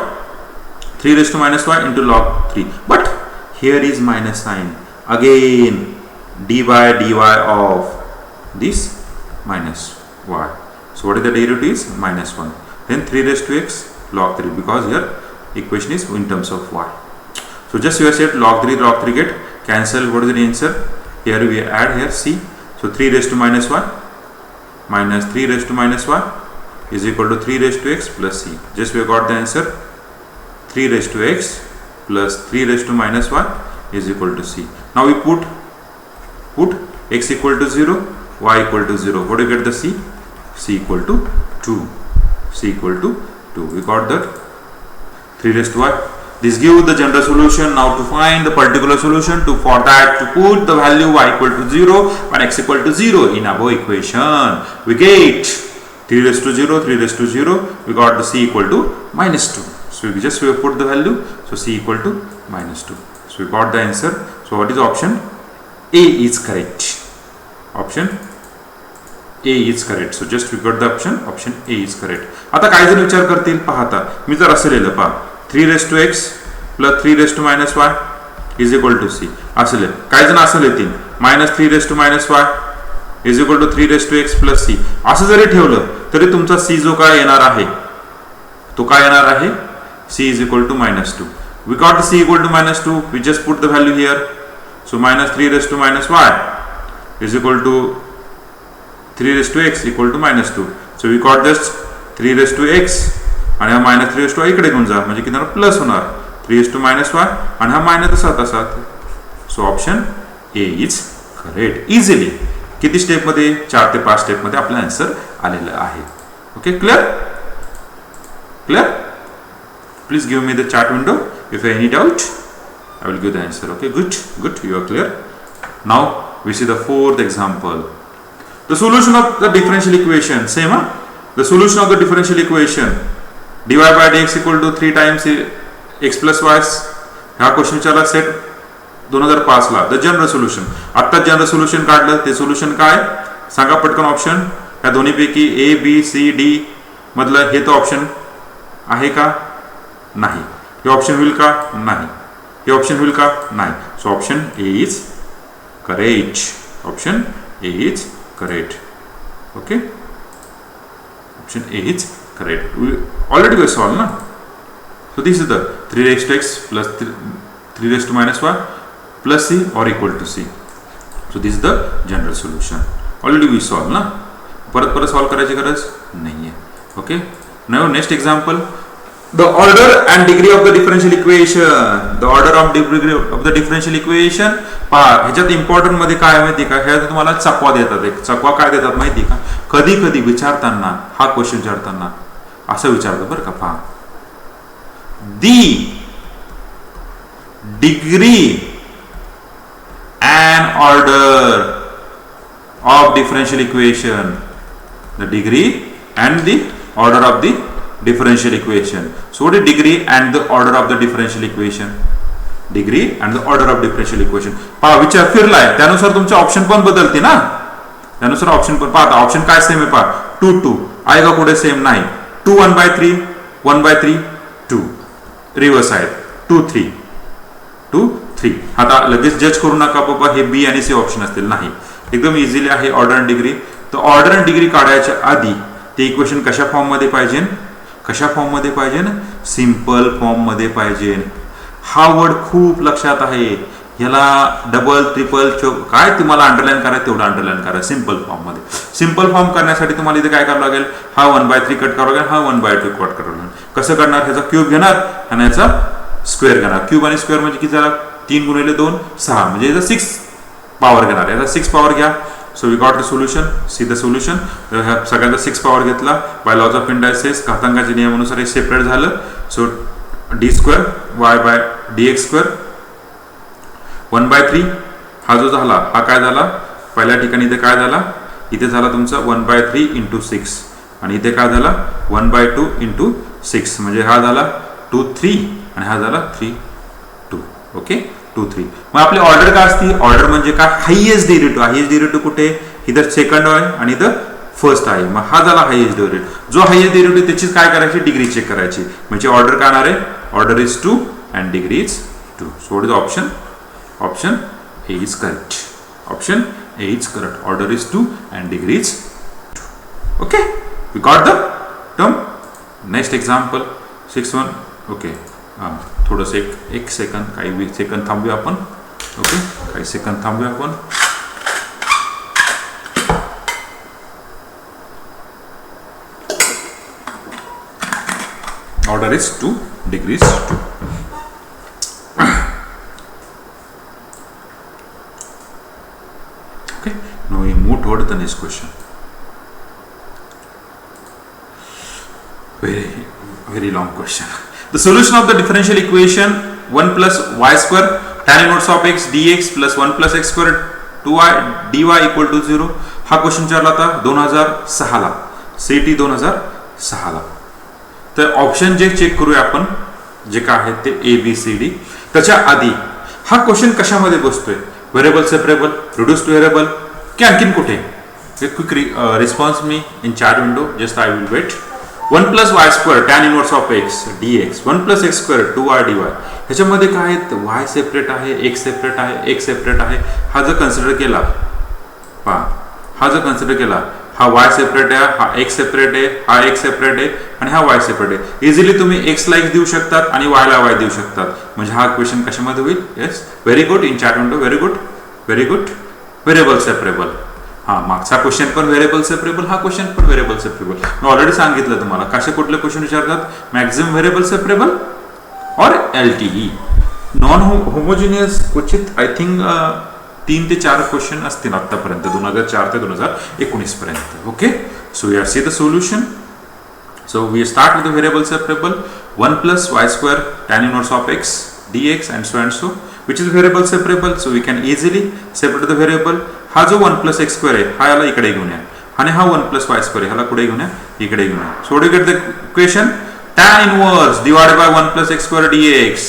3 raised to minus y into log 3. But here is minus sign. Again, d by dy of this minus y. So what is the derivative is? Minus 1. Then 3 raised to x log 3 because here equation is in terms of y. So just you have said log 3 get cancel. What is the answer? Here we add here c. So 3 raised to minus 1 minus 3 raised to minus 1 is equal to 3 raised to x plus c. Just we have got the answer. 3 raised to x plus 3 raised to minus 1 is equal to c. Now we put x equal to 0, y equal to 0. What do you get the c? C equal to 2. C equal to 2. We got that. 3 raised to y. This gives the general solution. Now to find the particular solution, for that to put the value y equal to 0 and x equal to 0 in above equation. We get 3 raised to 0, 3 raised to 0. We got the c equal to minus 2. So we just put the value. So c equal to minus 2. So we got the answer. So what is option? A is correct. Option A is correct. So just we got the option. Option A is correct. आता काय जण विचार करतील पाहता मी जर असं लिहिलं पहा 3 raised to x plus 3 raised to minus y is equal to c. असं लिहिलं. काय जण असं लिहितील minus 3 raised to minus y is equal to 3 raised to x plus c. असं जरी ठेवलं तरी तुमचा c जो काय येणार आहे तो काय येणार आहे c is equal to minus 2. We got c equal to minus 2. We just put the value here. So minus 3 raised to minus y is equal to 3 raised to x equal to minus 2. So we got this 3 raised to x आणि हा minus 3 raised to y इकडे घेऊन जा म्हणजे किती plus होणार 3 raised to minus y आणि हा minus 7. So option A is correct. Easily किती स्टेप मध्ये 4 ते 5 स्टेप मध्ये आपला आन्सर आलेला आहे. Okay clear clear. Please give me the chart window. If you have any doubt, I will give the answer. Okay, good. You are clear. Now we see the fourth example. The solution of the differential equation. Same, huh? The solution of the differential equation. dy by dx equal to 3 times x plus y. हा question विचारला set 2005 ला. The general solution. आता general solution काढलं ते solution काय सांगा पटकन. Option या दोन्ही पैकी ए बी सी डी मधलं हे तो ऑप्शन आहे का? नाही. हे ऑप्शन होईल का? नाही. हे ऑप्शन होईल का? नाही. So option A is correct. Option A is correct. Okay option A is correct. Already we solved na. So this is the 3 raised to x plus 3 raised to minus y plus c or equal to c. So this is the general solution. Already we solved na. परत solve करायची गरज नाहीये. Okay. Now next example. The order and degree of the differential equation. The order of degree of the differential equation. पहा ह्याच्यात important मध्ये काय माहिती का ह्याच्यात तुम्हाला चकवा देतात. एक चकवा काय देतात माहिती का कधी विचारताना हा क्वेश्चन विचारताना असं विचारतं बरं का. पहा the degree and order of differential equation. The degree and the order of the differential equation. So what is degree and the order of the differential equation? Degree and the order of differential equation. पहा विचार फिरलाय त्यानुसार तुमचे option पण बदलते ना. त्यानुसार option पण पहा ऑप्शन काय सेम आहे पहा 2 2 आहे का कुठे सेम नाही. 2 1/3 1/3 2 रिव्हर्स आहे 2 3 2 3. आता लगेच जज करू नका बाबा हे बी आणि सी ऑप्शन असतील नाही. एकदम इझिली आहे ऑर्डर अँड डिग्री. तर ऑर्डर अँड डिग्री काढायच्या आधी ते इक्वेशन कशा फॉर्म मध्ये पाहिजे सिंपल फॉर्म मध्ये पाहिजे. हा वर्ड खूप लक्षात आहे. याला डबल ट्रिपल काय तुम्हाला अंडरलाईन करायचं तेवढं अंडरलाईन करा सिंपल फॉर्म मध्ये. सिंपल फॉर्म करण्यासाठी तुम्हाला इथे काय करावं लागेल हा 1/3 कट करावं लागेल हा 1/2 कट करावं लागेल. कसं करणार ह्याचा क्यूब घेणार आणि याचा स्क्वेअर घेणार. क्यूब आणि स्क्वेअर म्हणजे किती झाला 3 गुणिले 2 6 म्हणजे याचा 6 पॉवर घेणार. याचा 6 पॉवर घ्या. So we got the solution. See the solution. सगळ्यांचा 6 पॉवर घेतला बाय लॉज ऑफ इंडायसेस घातांकाच्या नियमानुसार हे सेपरेट झालं. So d square y by d x square 1/3 हा जो झाला हा काय झाला पहिल्या ठिकाणी इथे काय झाला इथे झाला तुमचा 1/3 इंटू 6 आणि इथे काय झाला 1/2 इंटू 6 म्हणजे हा झाला 2 3 आणि हा झाला 3 2. ओके 2 3. मग आपली ऑर्डर काय असती ऑर्डर म्हणजे काय हायेस्ट डेरिव्हेटिव्ह कुठे इथं सेकंड आहे आणि इथं फर्स्ट आहे. मग हा झाला हायेस्ट डेरिव्हेटिव्ह. जो हायेस्ट डेरिव्हेटिव्ह त्याची काय करायची डिग्री चेक करायची म्हणजे ऑर्डर काय येणार आहे order is 2 and degree is 2. So what is option Option A is correct. Option A is correct. Order is 2 and degree is 2. Okay, we got the term. Next example 6 1. Okay. थोडंसं एक second, काही second थांबूया आपण. Okay, काही second थांबूया आपण. Order is 2 degrees 2. Okay, now we move toward the next question. Very long question. The solution of the differential equation 1 plus y square tan inverse of x dx plus 1 plus x square 2y dy equal to 0. हा question विचारला होता 2006 ला, CET 2006 ला. तर option जे check करूया आपण, जे काय आहेत ते ABCD. त्याच्या आधी हा क्वेश्चन कशामध्ये बसतोय? Variable separable, reduce to variable, की आणखीन कुठे? Quick response me in chat window, just I will wait. 1 plus y square tan inverse of x dx, 1 plus x square 2y dy. ह्याच्यामध्ये काय आहेत? y सेपरेट आहे, x separate आहे, x separate आहे. हा जर कन्सिडर केला, पहा, हा जर कन्सिडर केला, हा y सेपरेट आहे, हा x सेपरेट आहे, हा x सेपरेट आहे आणि हा y सेपरेट आहे. इझिली तुम्ही x ला x देऊ शकतात आणि y ला y देऊ शकतात. म्हणजे हा क्वेश्चन कशामध्ये होईल? Yes, very good in chat window, very good, very good. Variable separable. हा, मागचा क्वेश्चन पण व्हेरिएबल सेपरेबल, हा क्वेश्चन पण व्हेरिएबल सेपरेबल. मी ऑलरेडी सांगितलं तुम्हाला कसे कुठले क्वेश्चन विचारतात. मॅक्झिमम व्हेरिएबल सेपरेबल और LTE. नॉन होमोजिनियस क्वचित आय थिंक 3 ते 4 क्वेश्चन असतील आतापर्यंत, 2004 ते 2019 पर्यंत. Okay, so we are see the solution. So we start with the variable separable 1 plus y square tan inverse of x dx and so, which is variable separable. So we can easily separate the variable. हा जो 1 plus x square आहे, हा याला इकडे घेऊन या आणि हा 1 plus y square आहे, ह्याला कुठे घेऊन या? इकडे घेऊन या. So what do you get the equation? Tan inverse divided by 1 plus x square dx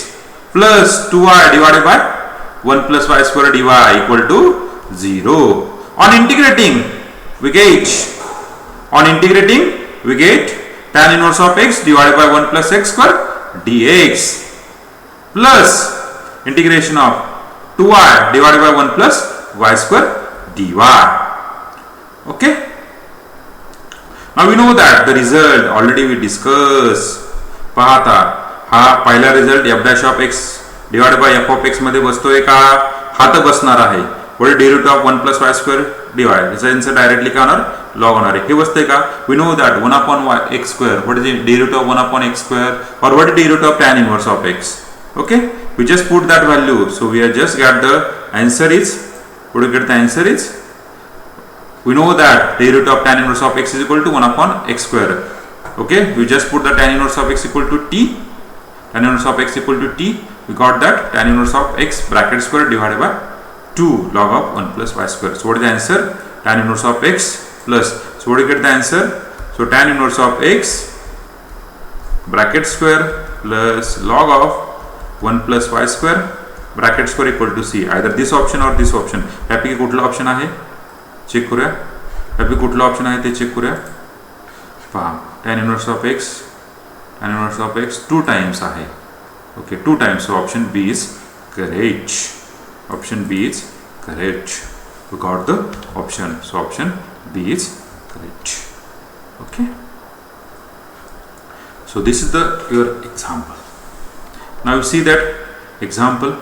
plus 2y divided by 1 plus y square dy equal to 0. On integrating we get tan inverse of x divided by 1 plus x square dx plus integration of 2y divided by 1 plus y square dy. Okay, now we know that the result already we discussed. पहा, हा पहिला result f dash of x divided by f of x मध्ये बसतोय का? हा तर बसणार आहे. what is derivative of 1 plus y square dy? याचा आन्सर डायरेक्टली काय होणार? लॉग होणार आहे. हे बसतंय का? We know that 1 upon x square. what is the derivative of 1 upon x square, or what is derivative of tan inverse of x? Okay, we just put that value. So we have just got the answer is, what do you get the answer is? We know that derivative of tan inverse of x is equal to 1 upon x square. Okay, we just put the tan inverse of x equal to t. Tan inverse of x equal to t. We got that tan inverse of x bracket square divided by 2 log of 1 plus y square. So what is the answer? Tan inverse of x plus, so what do you get the answer? So tan inverse of x bracket square plus log of 1 plus y square bracket square equal to c. Either this option or this option. यापैकी कुठला option आहे check करूया. यापैकी कुठला option आहे ते check करूया. पहा, tan inverse of x 2 times आहे. Okay, 2 times. So option B is correct. Option B is correct. We got the option. So option B is correct. Okay. So this is your example. Now you see that example.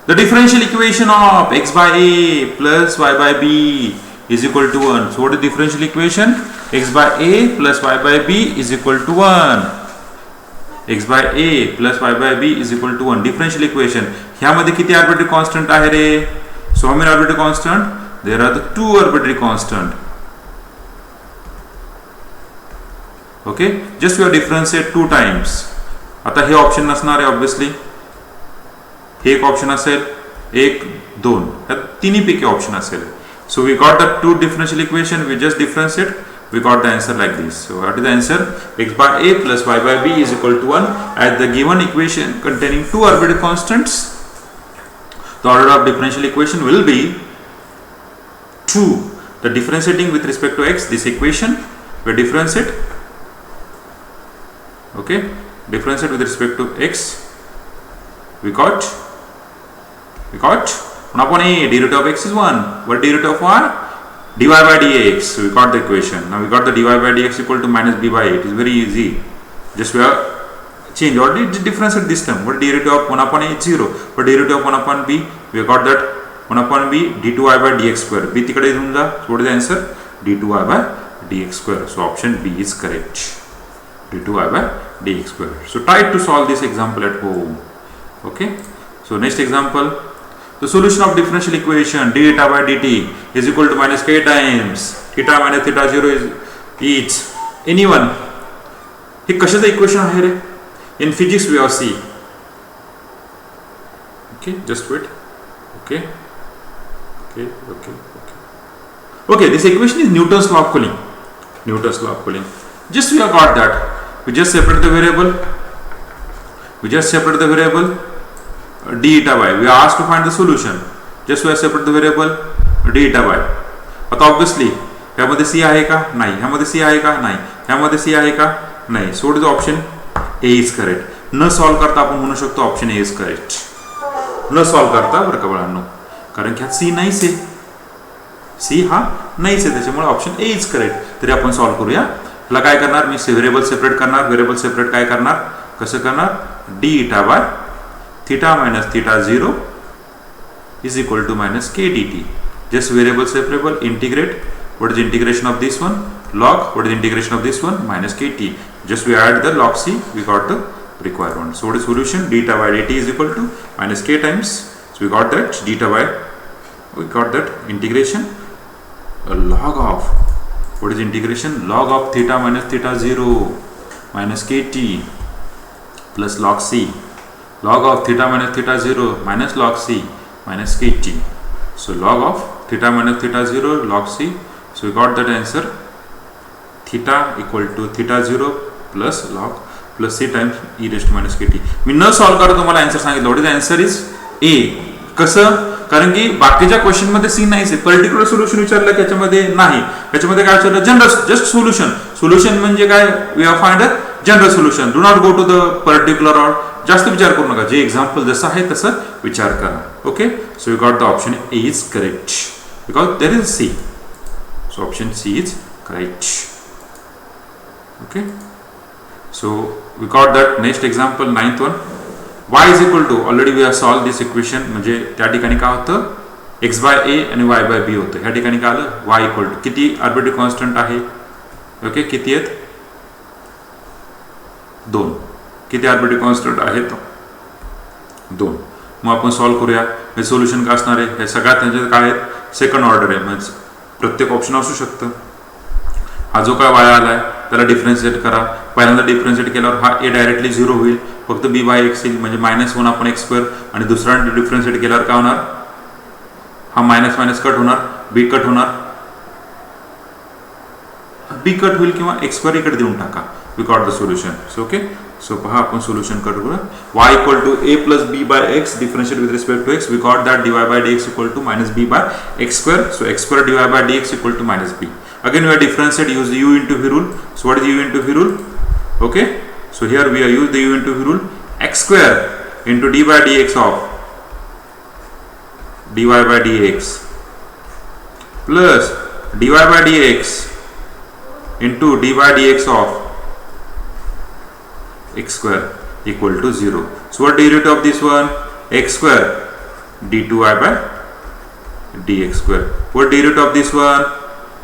The differential equation of x by a plus y by b is equal to 1. So what is the differential equation? X by a plus y by b is equal to 1. x by a plus y by b is equal to 1. Differential equation. ह्यामध्ये किती arbitrary constant आहे रे? So how many arbitrary constant? There are the 2 arbitrary constant. Okay, just we have differentiate 2 times. आता हे option नसणार आहे obviously. हे एक option असेल, 1, 2, या तिन्ही पैकी ऑप्शन असेल. So we got the 2 differential equation, we just differentiate, we got the answer like this. So what is the answer? X by a plus y by b is equal to 1. As the given equation containing 2 arbitrary constants, the order of differential equation will be 2. The differentiating with respect to x, this equation we differentiate. Okay, differentiate with respect to x. We got 1 upon a, derivative of x is 1. What derivative of y? dy by dx. So we got the equation. Now we got the dy by dx equal to minus b by a. It is very easy. Just we have change or differentiate this term. What derivative of 1 upon a is 0. What derivative of 1 upon b? We got that 1 upon b d2y by dx square. B tikade idun ja. So what is the answer? d2y by dx square. So option B is correct. d2y by dx square. So try to solve this example at home. Okay. So next example, the solution of differential equation d theta by dt is equal to minus k times theta minus theta 0 is anyone. हे कशाचं equation आहे रे? In physics we have seen. Okay, just wait. Okay. Okay, this equation is Newton's law of cooling. Newton's law of cooling. Just we have got that. We just separate the variable. D eta y. We are asked to find the solution. Just we have separate the variable d eta y. आता obviously ह्यामध्ये c आहे का? नाही. ह्यामध्ये c आहे का? नाही. ह्यामध्ये c आहे का? नाही. So what is the option? A is correct. न सॉल्व करता आपण म्हणू शकतो ऑप्शन A is correct. न सॉल्व करता बरं का बाळांनो, कारण की C नाहीच आहे. C हा नाहीच आहे, त्याच्यामुळे ऑप्शन A is correct. तरी आपण सॉल्व करूया. त्याला काय करणार? मी व्हेरिएबल सेपरेट करणार. व्हेरिएबल सेपरेट काय करणार? कसं करणार? d eta by theta minus theta 0 is equal to minus k dt. Just variable separable, integrate. What is the integration of this one? Log. What is the integration of this one? Minus kt. Just we add the log c, we got the required one. So what is solution? D eta by dt is equal to minus k times. So we got that d eta by, we got that integration log of, what is integration? Log of theta minus theta 0 minus kt plus log c. Log of theta minus theta 0 minus log c minus kt. So log of theta minus theta 0 log c. So we got that answer, theta equal to theta 0 plus log plus c times e raised to minus kt. मी न solve करा तुम्हाला answer सांगितलं. What is answer is a. कसं? कारण की बाकीच्या question मध्ये सी नाहीच आहे. पर्टिक्युलर सोल्युशन विचारलं त्याच्यामध्ये नाही. त्याच्यामध्ये काय विचारलं? General just solution. सोल्युशन म्हणजे काय? We have find a general solution. Do not go to the particular और जास्त विचार करू नका. जे एक्झाम्पल जसं आहे तसं विचार करा. Okay. So we got the option A is correct because there is C. So option C is correct. Okay. So we got that. Next example, 9th one. Y is equal to, already we have solved this equation. म्हणजे त्या ठिकाणी काय होतं? x by a आणि y by b होतं. ह्या ठिकाणी काय आलं? y equal to किती आर्बिट्ररी कॉन्स्टंट आहे? ओके. किती आहेत? 2. किती आर्बिट्ररी कॉन्स्टंट आहेत? 2. मग आपण सॉल्व करूया. हे सोल्युशन काय असणार आहे? हे सगळ्यात त्यांच्यात काय आहेत? सेकंड ऑर्डर आहे. म्हणजे प्रत्येक ऑप्शन असू शकतं. हा जो काय y आलाय त्याला डिफरन्शिएट करा. पहिल्यांदा डिफरन्शिएट केल्यावर हा a डायरेक्टली 0 होईल. फक्त b बाय x येईल म्हणजे -1 आपण x स्क्वेअर. आणि दुसरा डिफरन्शिएट केल्यावर काय होणार? हा मायनस मायनस कट होणार, b कट होणार, b कट होईल किंवा x स्क्वेअर इकडे देऊन टाका. We got the solution. So okay. So पहा आपण सोल्युशन कट करूया. y equal to a plus b by x differentiate with respect to x. We got that dy by dx equal to minus b by x square. So x square dy by dx equal to minus b. Again we are differentiate, use the u into v rule. So what is u into v rule? Okay. So here we are use the u into v rule. X square into d by dx of dy by dx plus dy by dx into d by dx of x square equal to 0. So what derivative of this one? X square d2y by dx square. What derivative of this one?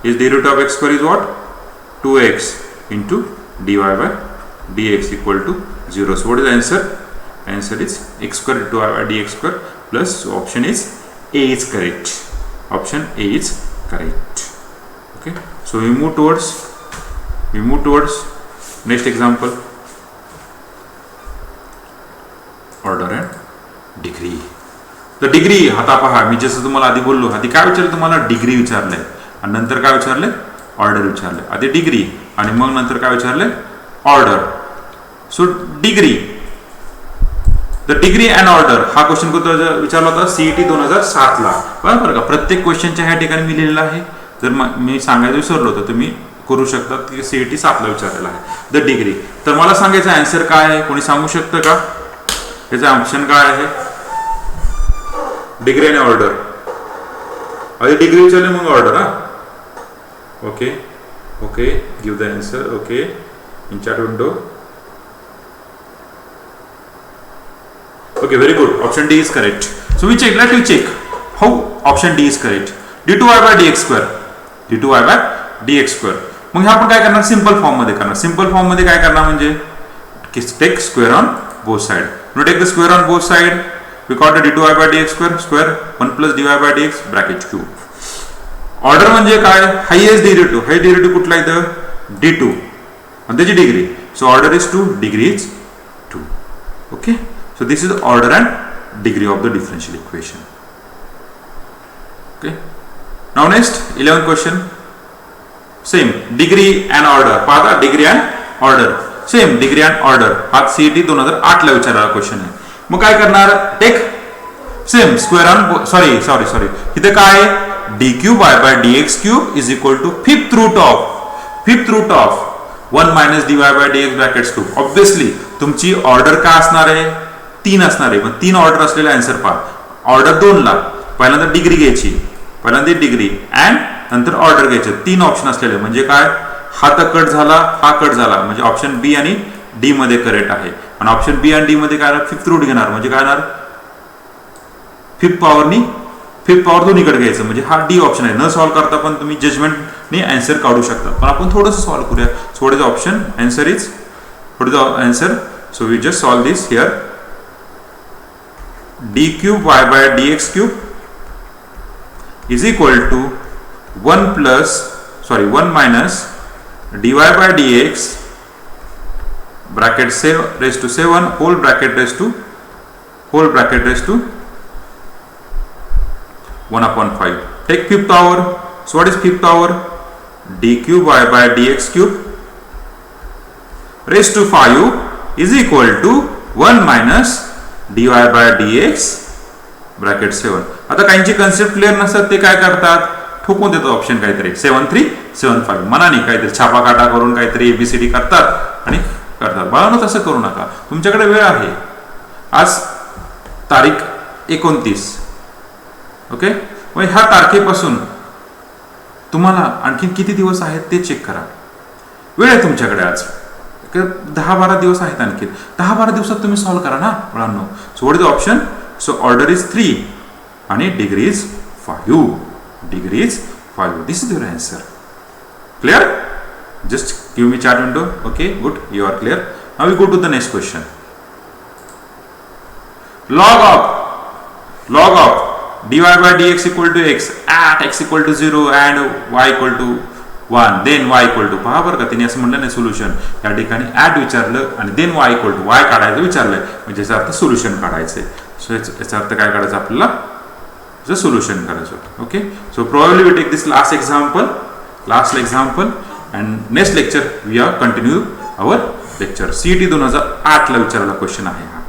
Is derivative of x square is what? 2x into dy by dx equal to 0. So what is the answer? Answer is x square into dy by dx square plus. So option is A is correct. Option A is correct. Okay. So we move towards next example. Order and degree. The degree आता पहा. मी जसं तुम्हाला आधी बोललो, आधी काय विचारलं तुम्हाला? डिग्री विचारलंय आणि नंतर काय विचारले? ऑर्डर विचारले. आधी डिग्री आणि मग नंतर काय विचारले? Order. So degree, the degree and order हा क्वेश्चन विचारला होता CET 2007 ला. बरोबर का? प्रत्येक क्वेश्चनच्या ह्या ठिकाणी मी लिहिलेलं आहे. जर मी सांगायचं विसरलो तर तुम्ही करू शकता की CET 7 ला विचारलेला आहे द डिग्री. तर मला सांगायचं आन्सर काय आहे? कोणी सांगू शकतं का? याचं ऑप्शन काय आहे? डिग्री आणि ऑर्डर. आधी डिग्री विचारले मग ऑर्डर. हा. Okay, give the answer. Okay, in chat window. Okay, very good. Option D is correct. So we check. Let me check how option D is correct. d2y by dx square. d2y by dx square. मग आपण काय करणार simple form मध्ये करणार. Simple form मध्ये काय करणार म्हणजे take square on both side. No take the square on both side. We got the d2y by dx square 1 plus dy by dx bracket cube. Order म्हणजे काय हायेस्ट डेरिव्हेटिव्ह. हाय derivative कुठला इथं d2 आणि त्याची डिग्री. So order is 2, degree is 2. Okay. So this is order and degree of the differential equation. Okay. Now next 11th question. Same degree and order. पाहा degree and order same. Degree and order हा CET 2008 ला विचारलेला question आहे. मग काय करणार take same square on sorry इथे काय d cube y by d x cube is equal to fifth root of 1 minus D Y by d x brackets cube. Obviously तुमची ऑर्डर काय असणार आहे 3 असणार आहे. मग 3 ऑर्डर असलेला आन्सर पहा. ऑर्डर 2 ला पहिल्यांदा डिग्री घ्यायची. पहिल्यांदा डिग्री अँड नंतर ऑर्डर घ्यायचे. 3 ऑप्शन असलेले म्हणजे काय हा तर कट झाला हा कट झाला म्हणजे ऑप्शन बी आणि डी मध्ये करेक्ट आहे. आणि ऑप्शन बी आणि डी मध्ये काय फिफ्थ रूट घेणार म्हणजे काय येणार फिफ्थ पॉवर दोन्हीकडे घ्यायचं म्हणजे हा डी ऑप्शन आहे. न सॉल्व्ह करता पण तुम्ही जजमेंटने आन्सर काढू शकता. पण आपण थोडंसं सॉल्व्ह करूया. So what is option answer is what is the answer. So we just solve this here. D cube y by d x cube is equal to 1 minus dy by dx bracket 7 raised to 7 whole bracket raised to 1 upon 5. Take fifth power. So what is fifth power? d cube y by dx cube raised to 5 is equal to 1 minus dy by dx bracket 7. आता काहींची concept clear नसतात ते काय करतात ठोकून देतात option काहीतरी 7 3 7 5 मनाने काहीतरी छापा काटा करून काहीतरी एबीसीडी करतात आणि करतात. बाळांनो तसं करू नका. तुमच्याकडे वेळ आहे. आज तारीख 29. ओके. मग ह्या तारखेपासून तुम्हाला आणखी किती दिवस आहेत ते चेक करा. वेळ आहे तुमच्याकडे आज 10-12 दिवस आहेत. आणखी 10-12 दिवसात तुम्ही सॉल्व्ह करा ना बाळांनो. सो what is the option. So order is 3 आणि degree is 5. Degree is 5. This is your answer. Clear? Just give me chat window. Okay, good. You are clear. Now we go to the next question. Log of dy by dx equal to x at x equal to 0 and y equal to 1 then y equal to. पहा बरं का तिने असं म्हणलं नाही solution. या ठिकाणी at विचारलं आणि then y equal to y काढायचं विचारलंय म्हणजे याचा अर्थ सोल्युशन काढायचंय. सो याचा अर्थ काय काढायचं आपल्याला the solution करायचं. okay, so probably we take this last example and next lecture we are continue our lecture. CET 2008 ला विचारलेला क्वेश्चन आहे हा.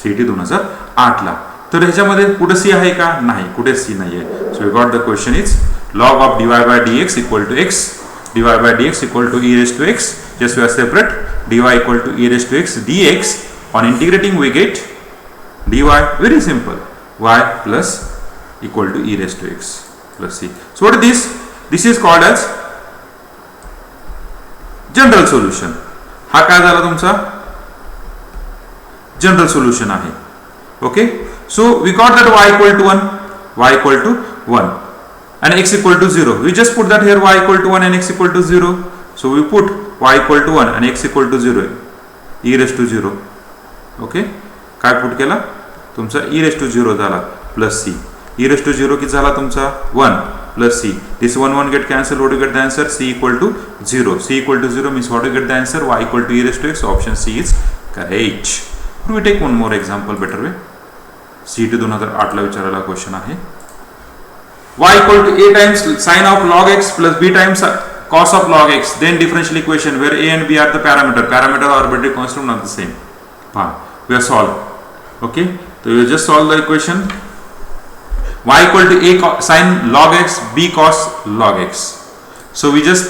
CET 2008 ला. तर ह्याच्यामध्ये कुठे सी आहे का नाही कुठे सी नाही आहे. so we got the question is log of dy by dx equal to x dy by dx equal to e raised to x. just we are separate dy equal to e raised to x dx. on integrating we get dy. very simple. y plus equal to e raised to x plus c. So what is this? This is called as general solution. हा काय झाला तुमचा general solution आहे. Okay. So we got that y equal to 1 and x equal to 0. We just put that here y equal to 1 and x equal to 0. So we put y equal to 1 and x equal to 0 e raised to 0. Okay. काय put केला तुमचा e raised to 0 झाला plus c. e raised to 0 किती झाला तुमचा 1 plus c. this 1 get cancelled. what do you get the answer? c equal to 0. c equal to 0 means what do you get the answer? y equal to e raised to x. option c is correct. we take one more example better way. CET 2008 ला विचारलेला question आहे. y equal to a times sin of log x plus b times cos of log x then differential equation where a and b are the parameter or arbitrary constant not the same. we have solved. okay, so you just solve the equation. y equal to a sin log x b cos log x. so we just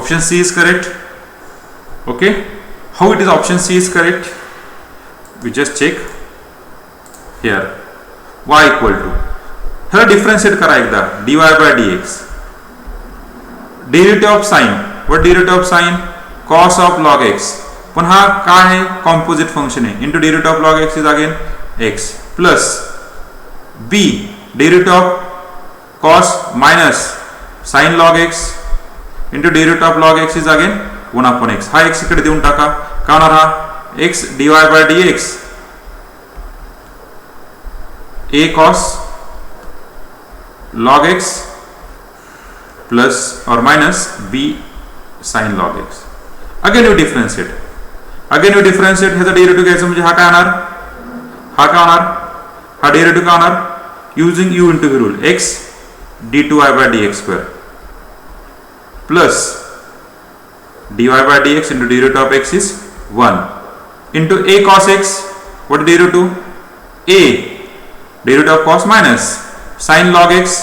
option c is correct. okay, how it is option c is correct? we just check here. y equal to ह्याला differentiate करा एकदा dy by dx. Derivative of sine. what derivative of sine? cos of log x. पण हा काय आहे, composite function आहे. Into derivative of log x is again x plus b derivative of cos minus sine log x into derivative of log x is again 1 upon x. हा x इकडे देऊन टाका. काय होणार हा x dy by d x a cos log x plus or minus b sin log x. Again you differentiate. ह्याचा derivative घ्यायचं म्हणजे हा काय होणार, हा डेरिव्हेटिव्ह काय होणार, using u into rule x d2y by dx square plus dy by dx into derivative of x is 1 into a cos x. What is derivative? A derivative of cos minus sin log x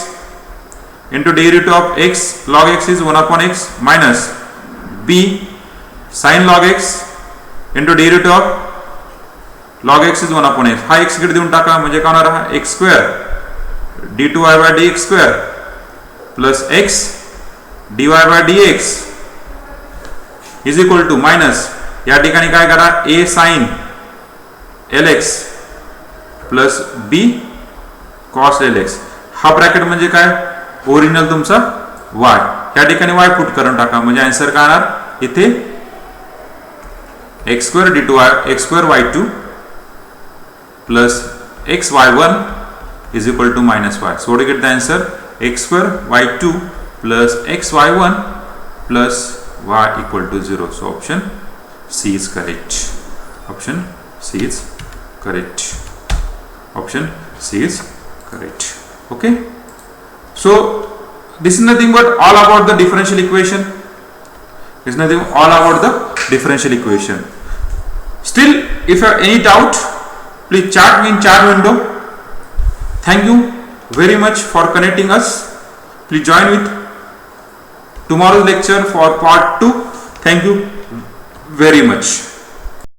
into derivative of x log x is 1 upon x minus b sin log x into derivative of log x is 1 upon x. हा x इकडे देऊन टाका म्हणजे काय होणार, हा x square d2y by dx square plus x dy by dx is equal to minus या ठिकाणी काय करा a sin lx plus b cos lx. हा ब्रॅकेट म्हणजे काय, ओरिजिनल तुमचा y. या ठिकाणी y पुट करून टाका म्हणजे आन्सर काय येणार इथे x square d2y x square y2 plus x y1 is equal to minus y. So to get the answer x square y2 plus x y1 plus y equal to 0. So option C is correct. Option C is correct. Option C is correct. Okay, so this is nothing but all about the differential equation. This is nothing all about the differential equation. Still, if you have any doubt, please chat me in chat window. Thank you very much for connecting us. Please join with tomorrow's lecture for part 2. Thank you very much.